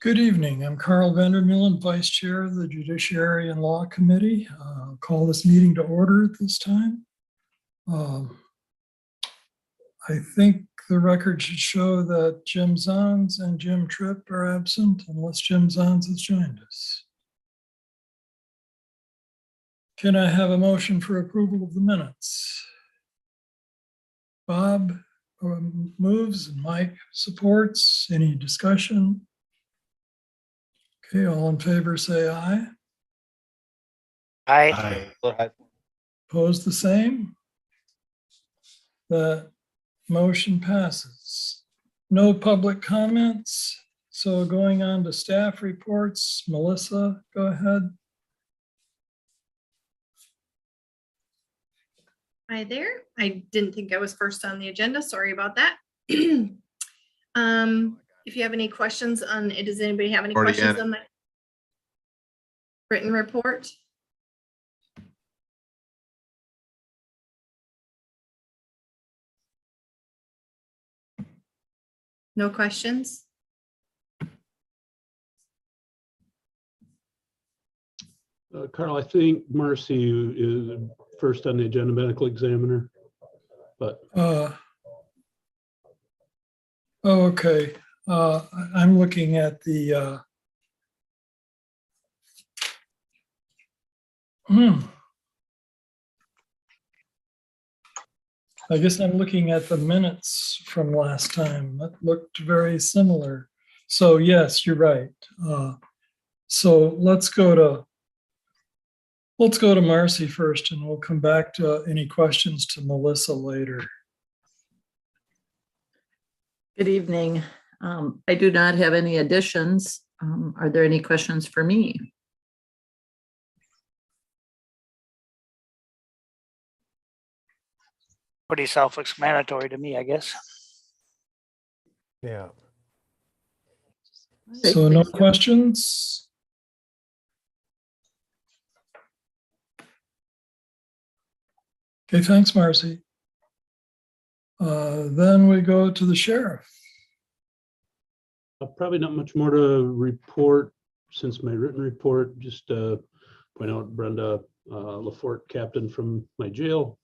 Good evening. I'm Carl Vandermeulen, Vice Chair of the Judiciary and Law Committee. I'll call this meeting to order at this time. I think the record should show that Jim Zons and Jim Tripp are absent unless Jim Zons has joined us. Can I have a motion for approval of the minutes? Bob moves and Mike supports. Any discussion? Okay, all in favor say aye. Aye. Opposed the same? The motion passes. No public comments. So going on to staff reports, Melissa, go ahead. Hi there. I didn't think I was first on the agenda. Sorry about that. If you have any questions on it, does anybody have any questions on my written report? No questions? Carl, I think Marcy is first on the agenda, medical examiner, but Okay. I'm looking at the I guess I'm looking at the minutes from last time. That looked very similar. So yes, you're right. So let's go to Marcy first, and we'll come back to any questions to Melissa later. Good evening. I do not have any additions. Are there any questions for me? Pretty self-explanatory to me, I guess. Yeah. So no questions? Okay, thanks, Marcy. Then we go to the sheriff. probably not much more to report since my written report. Just point out Brenda Lafort, captain from my jail.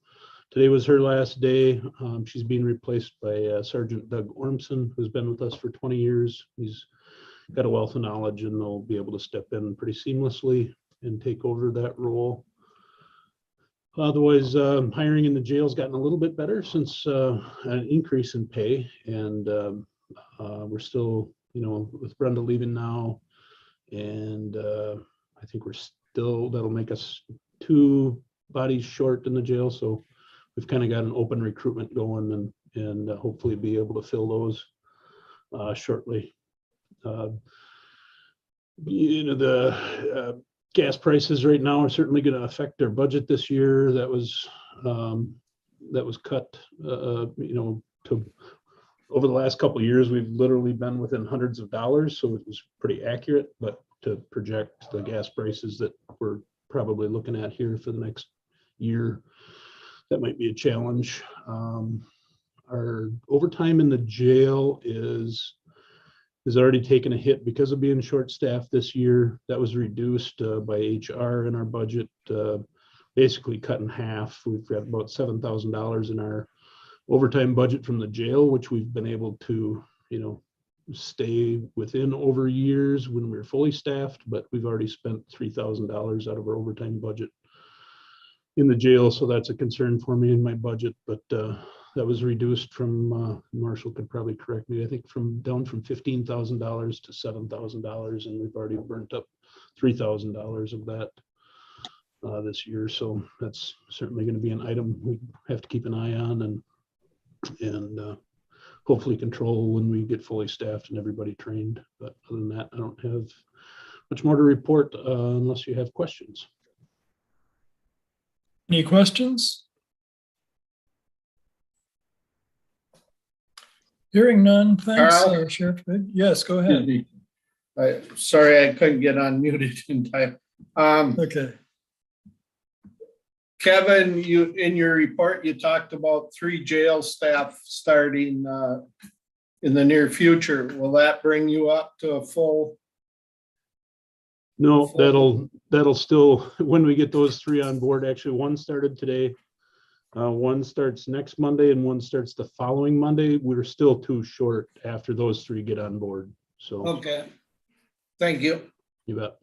Today was her last day. She's being replaced by Sergeant Doug Ormson, who's been with us for 20 years. He's got a wealth of knowledge and they'll be able to step in pretty seamlessly and take over that role. Otherwise, hiring in the jail has gotten a little bit better since an increase in pay, and we're still, with Brenda leaving now, and I think we're still, that'll make us 2 bodies short in the jail. So we've kind of got an open recruitment going, and hopefully be able to fill those shortly. The gas prices right now are certainly going to affect their budget this year. That was cut, to over the last couple of years. We've literally been within hundreds of dollars, so it was pretty accurate. But to project the gas prices that we're probably looking at here for the next year, that might be a challenge. Our overtime in the jail is already taken a hit because of being short-staffed this year. That was reduced by HR in our budget, basically cut in half. We've got about $7,000 in our overtime budget from the jail, which we've been able to, stay within over years when we were fully staffed, but we've already spent $3,000 out of our overtime budget in the jail. So that's a concern for me in my budget, but that was reduced from, Marshall could probably correct me, I think down from $15,000 to $7,000, and we've already burnt up $3,000 of that this year. So that's certainly going to be an item we have to keep an eye on and hopefully control when we get fully staffed and everybody trained. But other than that, I don't have much more to report unless you have questions. Any questions? Hearing none, thanks, Sheriff. Yes, go ahead. Sorry, I couldn't get unmuted in time. Okay. Kevin, you in your report, you talked about 3 jail staff starting in the near future. Will that bring you up to a full No, that'll still, when we get those 3 on board, actually one started today. One starts next Monday and one starts the following Monday. We're still too short after those 3 get on board. So Okay. Thank you. you bet.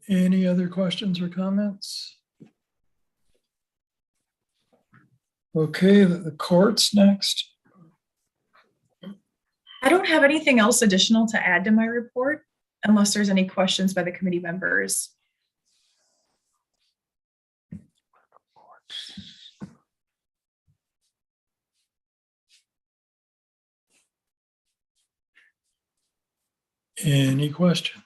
Any other questions or comments? Okay, the courts next. I don't have anything else additional to add to my report unless there's any questions by the committee members. Any questions?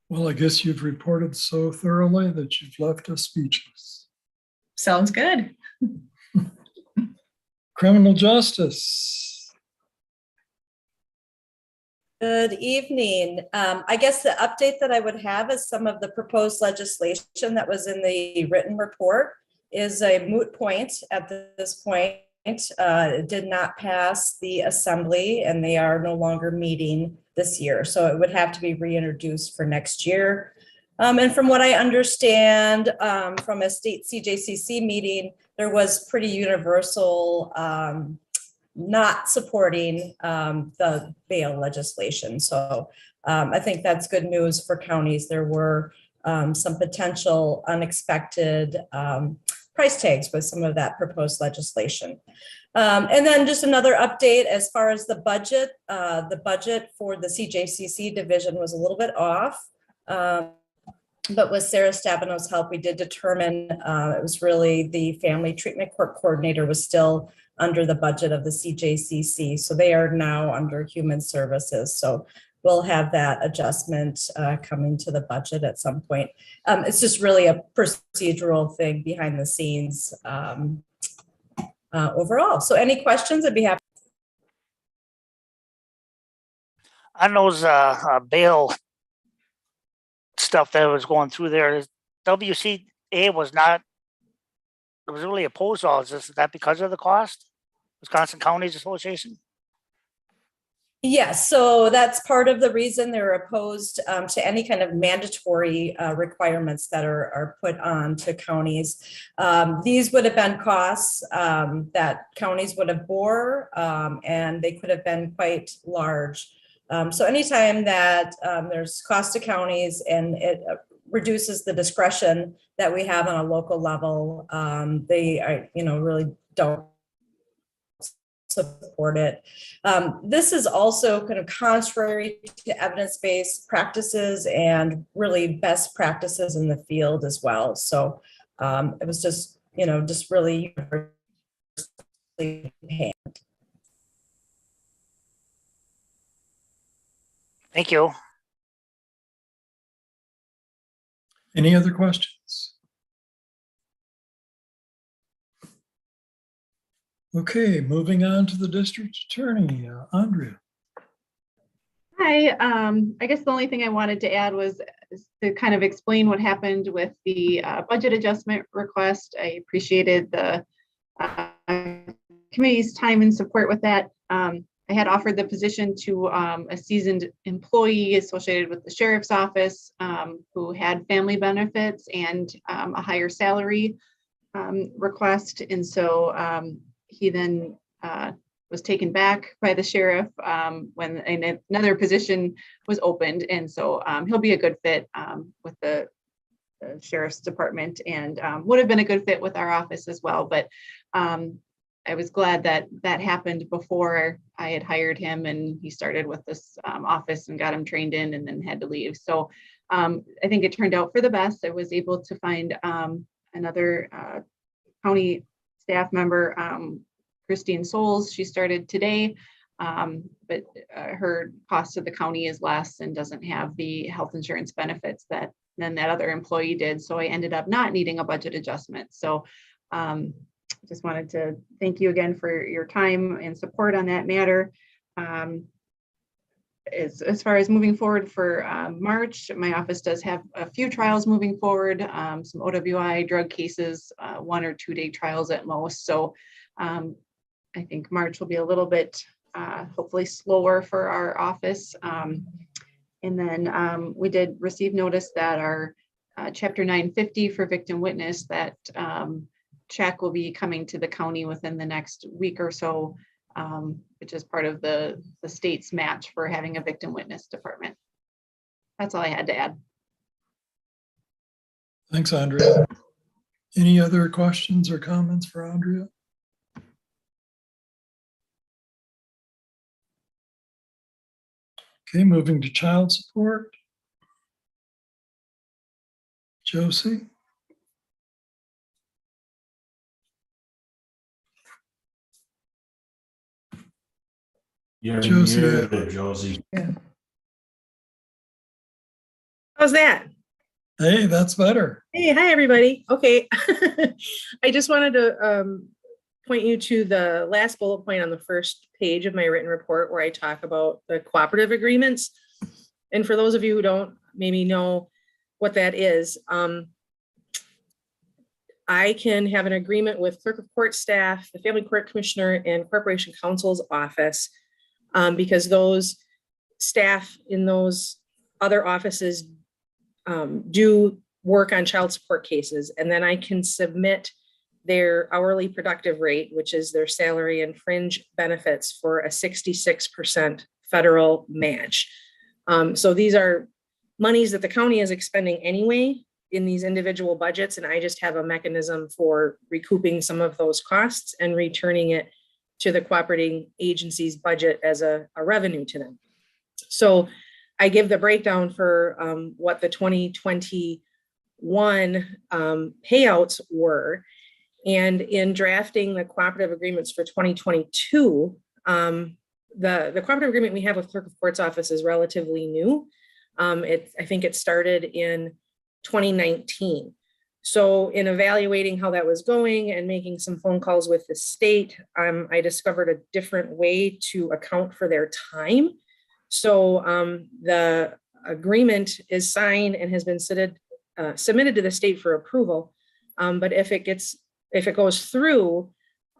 Well, I guess you've reported so thoroughly that you've left us speechless. Sounds good. Criminal justice. Good evening. I guess the update that I would have is some of the proposed legislation that was in the written report is a moot point at this point. It did not pass the assembly and they are no longer meeting this year. So it would have to be reintroduced for next year. And from what I understand from a state Cjcc meeting, there was pretty universal not supporting the bail legislation. So I think that's good news for counties. There were some potential unexpected price tags with some of that proposed legislation. And then just another update as far as the budget for the Cjcc division was a little bit off. But with Sarah Stabeno's help, we did determine it was really the family treatment court coordinator was still under the budget of the Cjcc. So they are now under human services. So we'll have that adjustment coming to the budget at some point. It's just really a procedural thing behind the scenes overall. So any questions? I'd be happy. On those bail stuff that was going through there, WCA was really opposed to all this. Is that because of the cost? Wisconsin Counties Association? Yes, so that's part of the reason they're opposed to any kind of mandatory requirements that are put on to counties. These would have been costs that counties would have bore, and they could have been quite large. So anytime that there's cost to counties and it reduces the discretion that we have on a local level, they are, really don't support it. This is also kind of contrary to evidence-based practices and really best practices in the field as well. So it was just, just really Thank you. Any other questions? Okay, moving on to the district attorney, Andrea. Hi, I guess the only thing I wanted to add was to kind of explain what happened with the budget adjustment request. I appreciated the committee's time and support with that. I had offered the position to a seasoned employee associated with the sheriff's office who had family benefits and a higher salary request. And so he then was taken back by the sheriff when another position was opened. And so he'll be a good fit with the sheriff's department and would have been a good fit with our office as well. But I was glad that that happened before I had hired him and he started with this office and got him trained in and then had to leave. So I think it turned out for the best. I was able to find another county staff member, Christine Souls. She started today, but her cost to the county is less and doesn't have the health insurance benefits that other employee did. So I ended up not needing a budget adjustment. So just wanted to thank you again for your time and support on that matter. As far as moving forward for March, my office does have a few trials moving forward, some OWI drug cases, 1 or 2 day trials at most. So I think March will be a little bit, hopefully slower for our office. And then we did receive notice that our Chapter 950 for victim witness, that check will be coming to the county within the next week or so, which is part of the state's match for having a victim witness department. That's all I had to add. Thanks, Andrea. Any other questions or comments for Andrea? Okay, moving to child support. Josie? You're Josie. muted, Josie. How's that? Hey, that's better. Hey, hi, everybody. Okay. I just wanted to point you to the last bullet point on the first page of my written report where I talk about the cooperative agreements. And for those of you who don't maybe know what that is, I can have an agreement with clerk of court staff, the family court commissioner, and corporation counsel's office, because those staff in those other offices do work on child support cases. And then I can submit their hourly productive rate, which is their salary and fringe benefits, for a 66% federal match. So these are monies that the county is expending anyway in these individual budgets, and I just have a mechanism for recouping some of those costs and returning it to the cooperating agency's budget as a revenue to them. So I give the breakdown for what the 2021 payouts were. And in drafting the cooperative agreements for 2022, the cooperative agreement we have with clerk of court's office is relatively new. I think it started in 2019. So in evaluating how that was going and making some phone calls with the state, I discovered a different way to account for their time. So the agreement is signed and has been submitted to the state for approval. But if it goes through,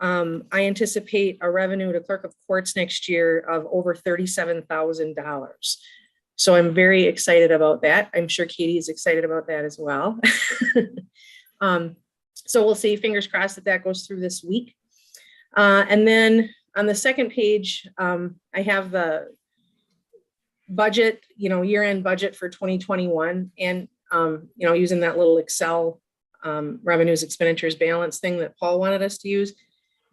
I anticipate a revenue to clerk of courts next year of over $37,000. So I'm very excited about that. I'm sure Katie is excited about that as well. So we'll see, fingers crossed that goes through this week. And then on the second page, I have the budget, year-end budget for 2021. And, using that little Excel revenues, expenditures, balance thing that Paul wanted us to use.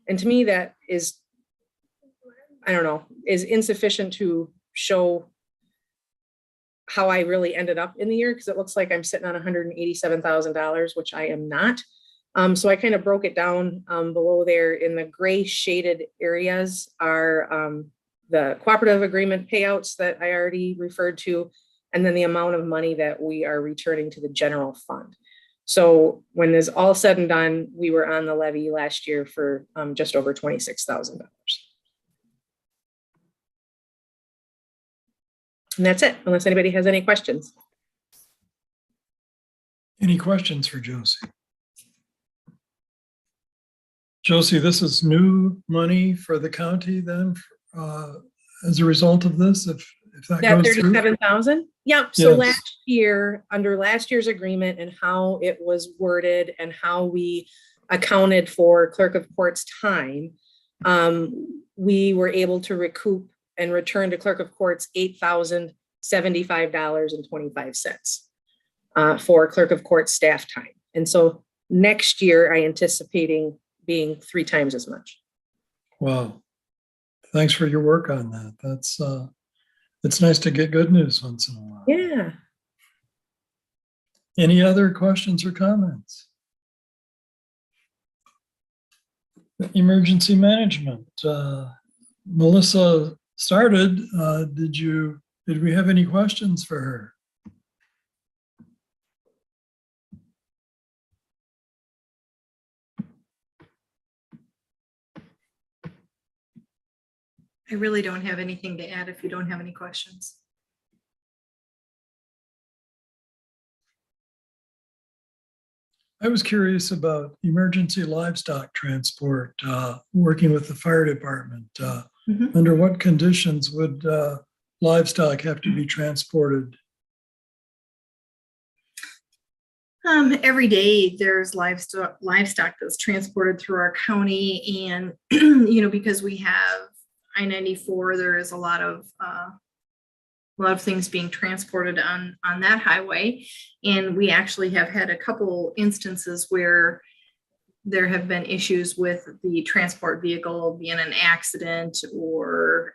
And to me, that is, is insufficient to show how I really ended up in the year, because it looks like I'm sitting on $187,000, which I am not. So I kind of broke it down below there. In the gray shaded areas are the cooperative agreement payouts that I already referred to, and then the amount of money that we are returning to the general fund. So when this all said and done, we were on the levy last year for just over $26,000. And that's it, unless anybody has any questions. Any questions for Josie? Josie, this is new money for the county then, as a result of this, if that goes through? 37,000? Yeah, so Yes. last year, under last year's agreement and how it was worded and how we accounted for clerk of court's time, we were able to recoup and return to clerk of court's $8,075.25 for clerk of court staff time. And so next year, I anticipating being 3 times as much. Wow. Thanks for your work on that. That's it's nice to get good news once in a while. Yeah. Any other questions or comments? Emergency management. Melissa started. Did we have any questions for her? I really don't have anything to add if you don't have any questions. I was curious about emergency livestock transport, working with the fire department. Mhm. Under what conditions would livestock have to be transported? Every day there's livestock that's transported through our county, and because we have I-94, there is a lot of things being transported on that highway. And we actually have had a couple instances where there have been issues with the transport vehicle being in an accident, or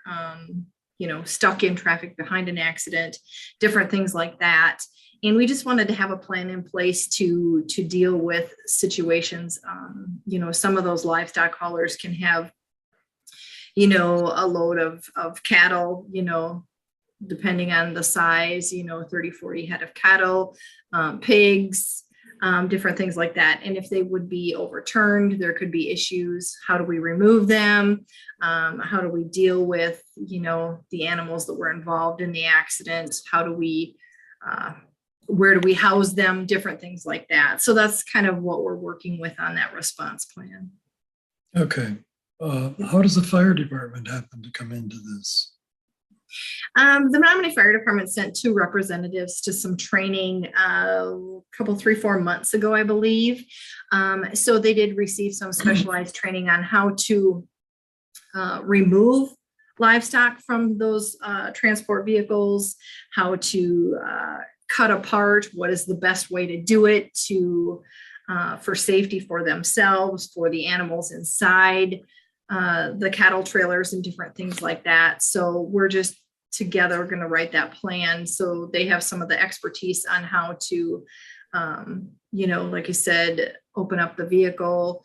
stuck in traffic behind an accident, different things like that. And we just wanted to have a plan in place to deal with situations. Some of those livestock haulers can have, a load of cattle, depending on the size, 30, 40 head of cattle, pigs, different things like that. And if they would be overturned, there could be issues. How do we remove them? How do we deal with, the animals that were involved in the accident? How do we, where do we house them? Different things like that. So that's kind of what we're working with on that response plan. Okay. How does the fire department happen to come into this? The Menominee Fire Department sent 2 representatives to some training a couple, 3-4 months ago, I believe. So they did receive some specialized training on how to remove livestock from those transport vehicles, how to cut apart, what is the best way to do it for safety for themselves, for the animals inside the cattle trailers and different things like that. So we're just together going to write that plan. So they have some of the expertise on how to, like you said, open up the vehicle,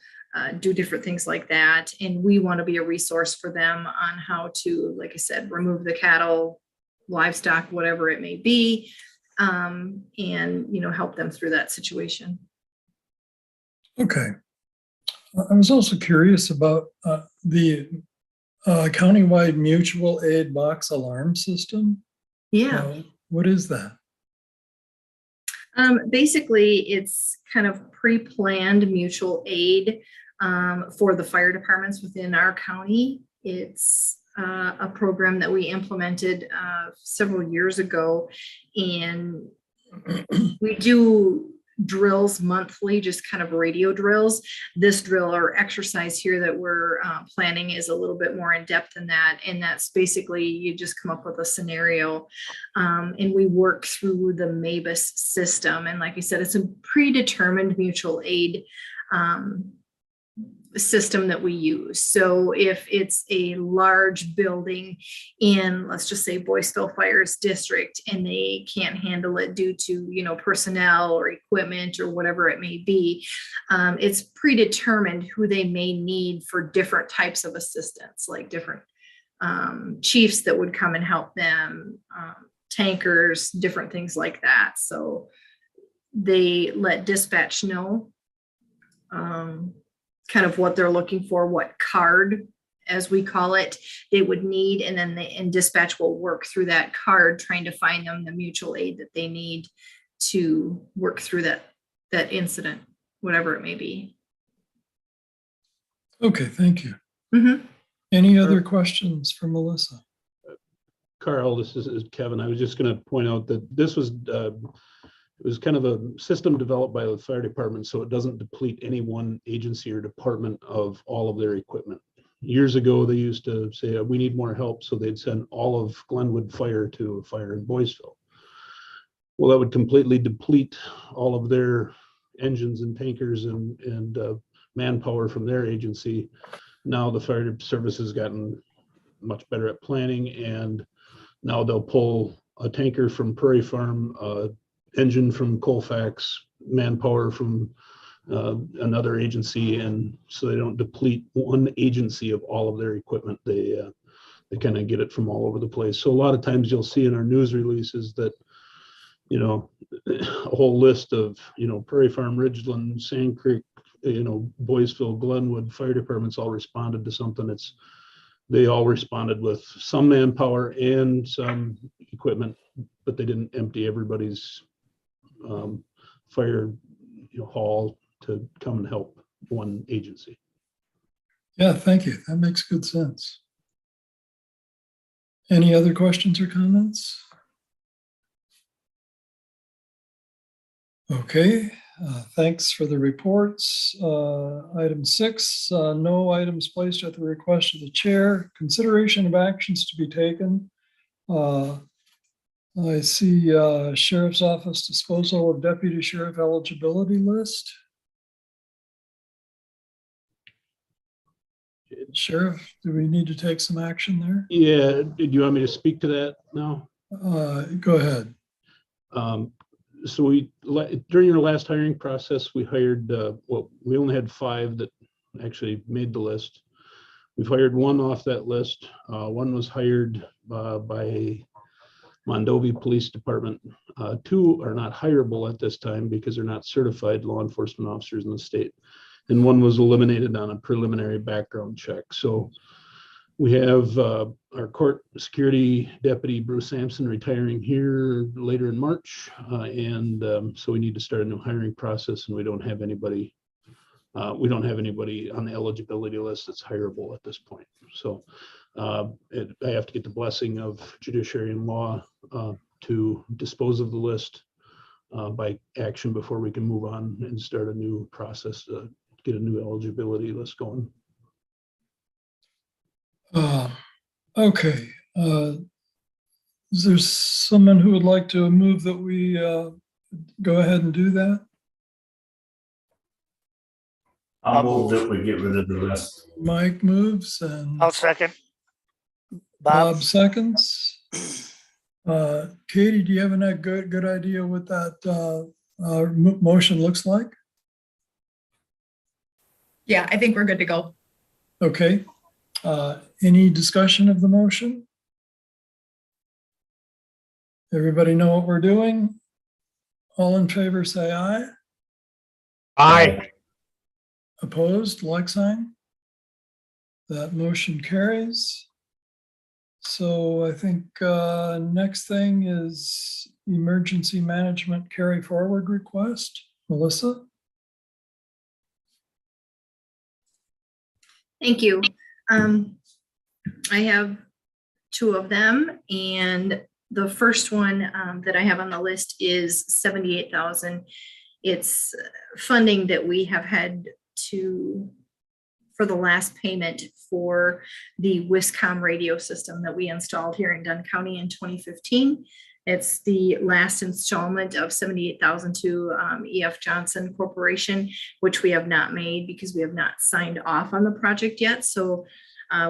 do different things like that. And we want to be a resource for them on how to, like I said, remove the cattle, livestock, whatever it may be, and, help them through that situation. Okay. I was also curious about the countywide mutual aid box alarm system. Yeah. What is that? Basically, it's kind of pre-planned mutual aid for the fire departments within our county. It's a program that we implemented several years ago, and we do drills monthly, just kind of radio drills. This drill or exercise here that we're planning is a little bit more in depth than that. And that's basically, you just come up with a scenario and we work through the MABUS system. And like I said, it's a predetermined mutual aid system that we use. So if it's a large building in, let's just say, Boyceville Fire's district, and they can't handle it due to, personnel or equipment or whatever it may be, it's predetermined who they may need for different types of assistance, like different chiefs that would come and help them, tankers, different things like that. So they let dispatch know kind of what they're looking for, what card, as we call it, they would need. And then dispatch will work through that card, trying to find them the mutual aid that they need to work through that incident, whatever it may be. Okay, thank you. Mm-hmm. Any other questions for Melissa? Carl, this is Kevin. I was just going to point out that this was it was kind of a system developed by the fire department, so it doesn't deplete any one agency or department of all of their equipment. Years ago, they used to say, we need more help, so they'd send all of Glenwood Fire to a fire in Boyceville. Well, that would completely deplete all of their engines and tankers and manpower from their agency. Now the fire service has gotten much better at planning, and now they'll pull a tanker from Prairie Farm, engine from Colfax, manpower from another agency, and so they don't deplete one agency of all of their equipment. They kind of get it from all over the place. So a lot of times you'll see in our news releases that, a whole list of, Prairie Farm, Ridgeland, Sand Creek, Boyceville, Glenwood fire departments all responded to something. They all responded with some manpower and some equipment, but they didn't empty everybody's fire hall to come and help one agency. Yeah, thank you. That makes good sense. Any other questions or comments? Okay, thanks for the reports. Item 6, no items placed at the request of the chair. Consideration of actions to be taken. I see Sheriff's Office disposal of Deputy Sheriff eligibility list. Sheriff, do we need to take some action there? Yeah, did you want me to speak to that now? Go ahead. So during our last hiring process, we hired, we only had 5 that actually made the list. We've hired 1 off that list. 1 was hired by Mondovi Police Department. 2 are not hireable at this time because they're not certified law enforcement officers in the state. And 1 was eliminated on a preliminary background check. So we have our court security deputy, Bruce Sampson, retiring here later in March. So we need to start a new hiring process, and we don't have anybody on the eligibility list that's hireable at this point. So I have to get the blessing of Judiciary and law to dispose of the list by action before we can move on and start a new process to get a new eligibility list going. Okay. Is there someone who would like to move that we go ahead and do that? I'll move that we get rid of the list. Mike moves and I'll second. Bob, Bob seconds. Katie, do you have a good idea what that motion looks like? Yeah, I think we're good to go. Okay. Any discussion of the motion? Everybody know what we're doing? All in favor, say aye. Aye. Opposed, like sign. That motion carries. So I think next thing is emergency management carry forward request. Melissa? Thank you. I have 2 of them, and the first one that I have on the list is $78,000. It's funding that we have had for the last payment for the Wiscom radio system that we installed here in Dunn County in 2015. It's the last installment of $78,000 to E.F. Johnson Corporation, which we have not made because we have not signed off on the project yet. So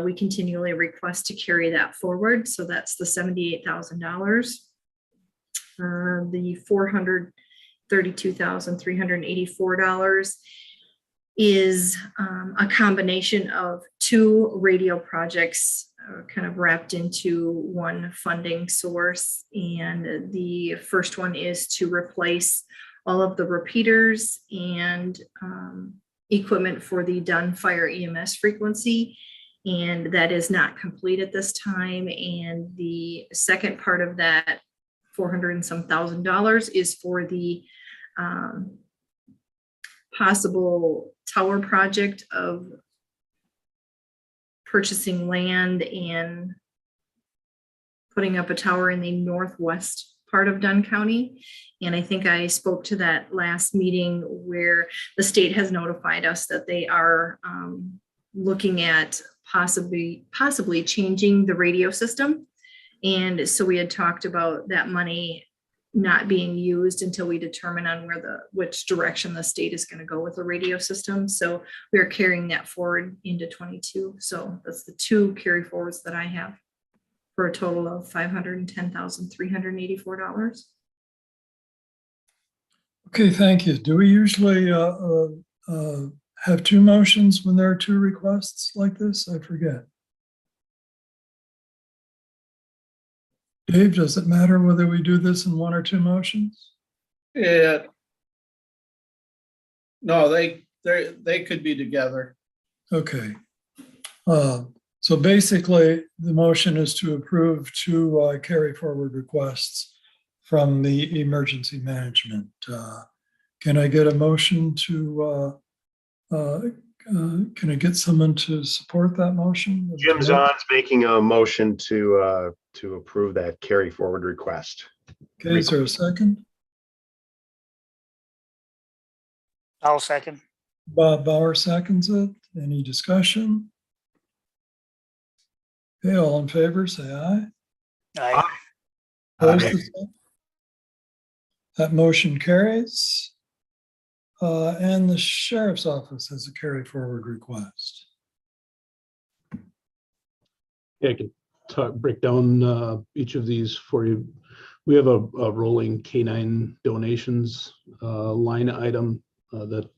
we continually request to carry that forward. So that's the $78,000. The $432,384 is a combination of 2 radio projects kind of wrapped into one funding source. And the first one is to replace all of the repeaters and equipment for the Dunn Fire EMS frequency. And that is not complete at this time. And the second part of that $400 and some thousand is for the possible tower project of purchasing land and putting up a tower in the northwest part of Dunn County. And I think I spoke to that last meeting where the state has notified us that they are looking at possibly changing the radio system. And so we had talked about that money not being used until we determine on which direction the state is going to go with the radio system. So we are carrying that forward into 22. So that's the 2 carry forwards that I have for a total of $510,384. Okay, thank you. Do we usually have 2 motions when there are 2 requests like this? I forget. Dave, does it matter whether we do this in 1 or 2 motions? Yeah. No, they could be together. Okay. So basically, the motion is to approve 2 carry forward requests from the emergency management Can I get a motion to, can I get someone to support that motion? Jim Zahn's making a motion to approve that carry forward request. Okay, is there a second? I'll second. Bob Bauer seconds it. Any discussion? Okay, all in favor, say aye. Aye. Opposed, the same. That motion carries. And the sheriff's office has a carry forward request. Yeah, I can break down each of these for you. We have a rolling K9 donations line item that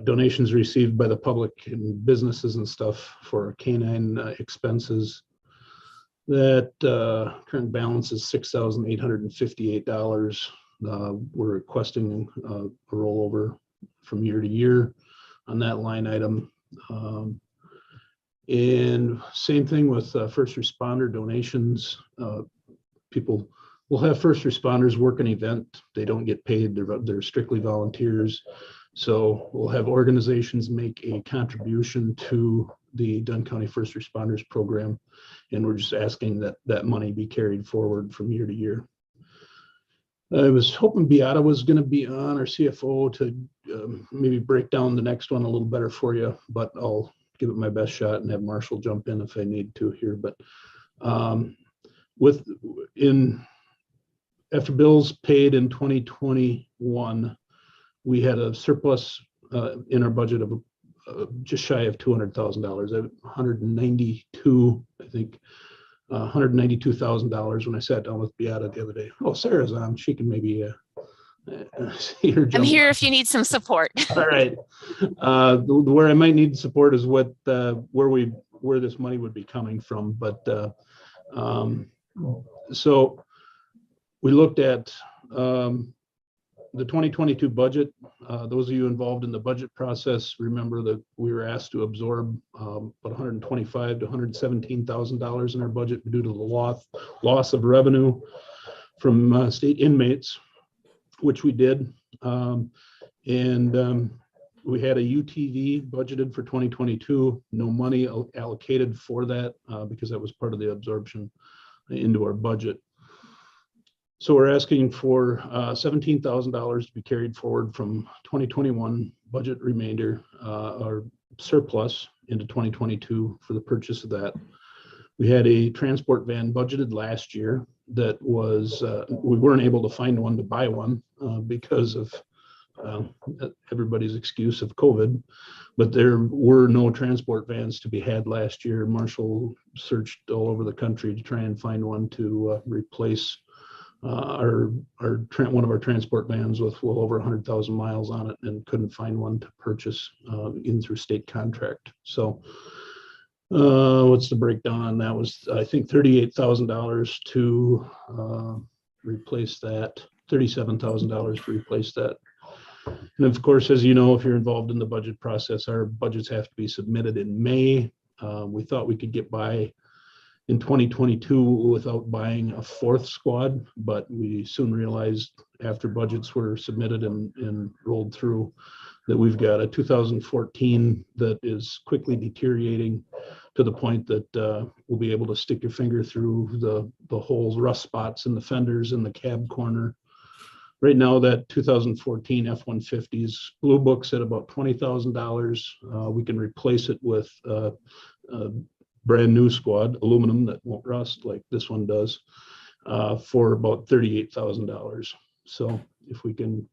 donations received by the public and businesses and stuff for K9 expenses. That current balance is $6,858. We're requesting a rollover from year to year on that line item. And same thing with first responder donations. People will have first responders work an event. They don't get paid. They're strictly volunteers. So we'll have organizations make a contribution to the Dunn County First Responders Program. And we're just asking that that money be carried forward from year to year. I was hoping Beata was going to be on, our CFO, to maybe break down the next one a little better for you, but I'll give it my best shot and have Marshall jump in if I need to here. But after bills paid in 2021, we had a surplus in our budget of just shy of $200,000, 192, I think. $192,000 when I sat down with Beata the other day. Oh, Sarah's on. She can maybe see her. I'm here if you need some support. All right. Where I might need support is where this money would be coming from. But so we looked at the 2022 budget. Those of you involved in the budget process remember that we were asked to absorb about $125,000 to $117,000 in our budget due to the loss of revenue from state inmates, which we did. We had a UTV budgeted for 2022, no money allocated for that because that was part of the absorption into our budget. So we're asking for $17,000 to be carried forward from 2021 budget remainder or surplus into 2022 for the purchase of that. We had a transport van budgeted last year that was, we weren't able to find one to buy one because of everybody's excuse of COVID, but there were no transport vans to be had last year. Marshall searched all over the country to try and find one to replace one of our transport vans with well over 100,000 miles on it, and couldn't find one to purchase in through state contract. So what's the breakdown on that? Was I think $38,000 to replace that, $37,000 to replace that. And of course, as you know, if you're involved in the budget process, our budgets have to be submitted in May. We thought we could get by in 2022 without buying a fourth squad, but we soon realized after budgets were submitted and rolled through that we've got a 2014 that is quickly deteriorating to the point that we'll be able to stick your finger through the holes, rust spots in the fenders in the cab corner. Right now, that 2014 F-150s blue book's at about $20,000. We can replace it with brand new squad, aluminum that won't rust like this one does, for about $38,000. So if we can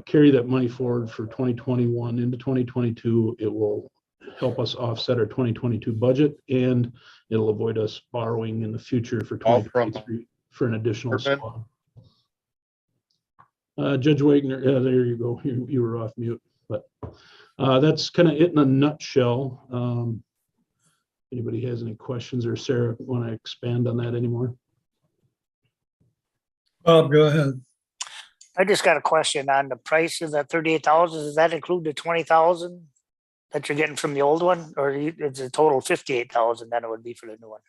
carry that money forward for 2021 into 2022, it will help us offset our 2022 budget, and it'll avoid us borrowing in the future for 2023 for an additional squad. Judge Wagner, there you go. You were off mute, but that's kind of it in a nutshell. Anybody has any questions, or Sarah want to expand on that anymore? Bob, go ahead. I just got a question on the price of that 38,000. Does that include the 20,000 that you're getting from the old one, or it's a total 58,000 that it would be for the new one?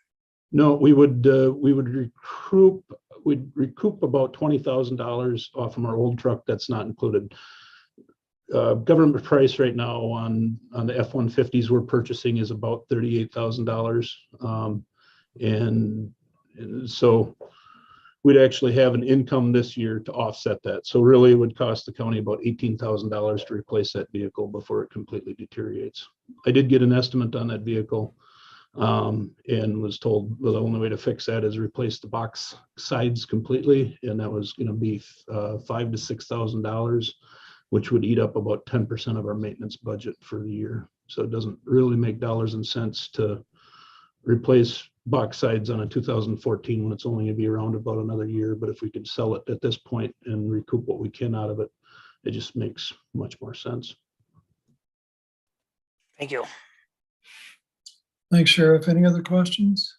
No, we would recoup we'd recoup about $20,000 off from our old truck. That's not included. Government price right now on the F-150s we're purchasing is about $38,000. And so we'd actually have an income this year to offset that. So really it would cost the county about $18,000 to replace that vehicle before it completely deteriorates. I did get an estimate on that vehicle and was told, well, the only way to fix that is replace the box sides completely. And that was going to be $5,000 to $6,000, which would eat up about 10% of our maintenance budget for the year. So it doesn't really make dollars and cents to replace box sides on a 2014 when it's only going to be around about another year. But if we could sell it at this point and recoup what we can out of it, it just makes much more sense. Thank you. Thanks, Sheriff. Any other questions?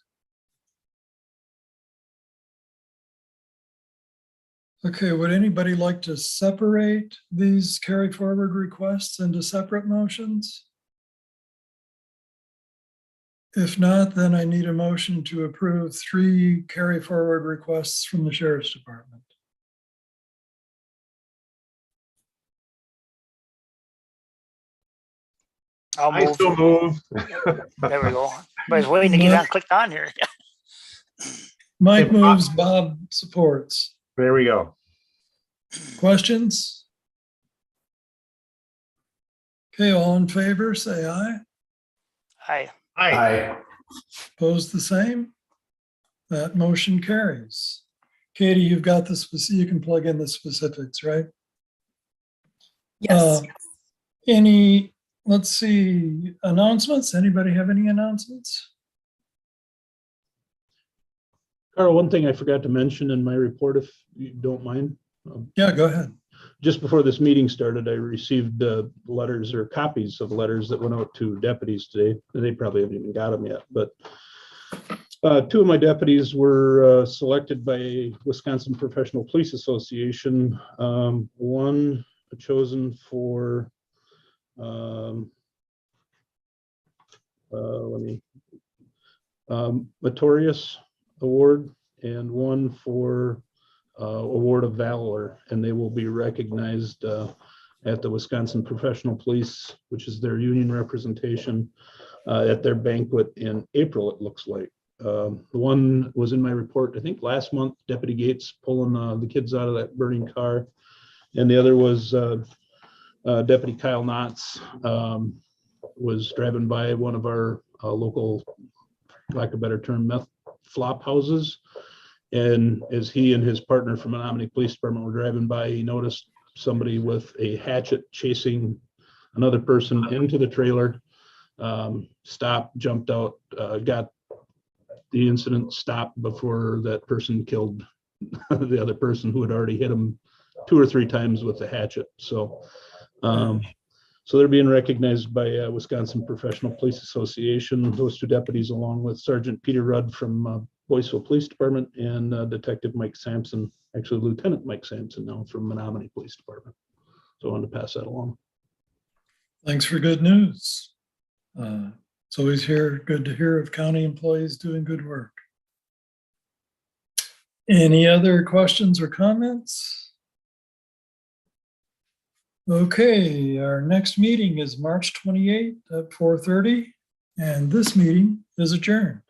Okay, would anybody like to separate these carry forward requests into separate motions? If not, then I need a motion to approve 3 carry forward requests from the Sheriff's Department. I'll I move. still move. There we go. I was waiting to get on clicked on here. Mike Hey, Bob. moves, Bob supports. There we go. Questions? Okay, all in favor, say aye. Hi. Aye. Opposed, the same. That motion carries. Katie, you've got the specific, you can plug in the specifics, right? Yes. Any, let's see, announcements? Anybody have any announcements? Carl, one thing I forgot to mention in my report, if you don't mind. Yeah, go ahead. Just before this meeting started, I received letters or copies of letters that went out to deputies today. They probably haven't even got them yet, but 2 of my deputies were selected by Wisconsin Professional Police Association. One chosen for Meritorious Award, and one for Award of Valor, and they will be recognized at the Wisconsin Professional Police, which is their union representation, at their banquet in April, it looks like. The one was in my report, I think last month, Deputy Gates pulling the kids out of that burning car. And the other was Deputy Kyle Knotts was driving by one of our local, lack of a better term, meth flop houses. And as he and his partner from Menominee Police Department were driving by, he noticed somebody with a hatchet chasing another person into the trailer. Stopped, jumped out, got the incident stopped before that person killed the other person who had already hit him 2 or 3 times with the hatchet. So, so they're being recognized by Wisconsin Professional Police Association. Those 2 deputies, along with Sergeant Peter Rudd from Boyceville Police Department and Detective Mike Sampson, actually Lieutenant Mike Sampson now from Menominee Police Department. So I wanted to pass that along. Thanks for good news. It's always good to hear of county employees doing good work. Any other questions or comments? Okay, our next meeting is March 28th at 4:30, and this meeting is adjourned.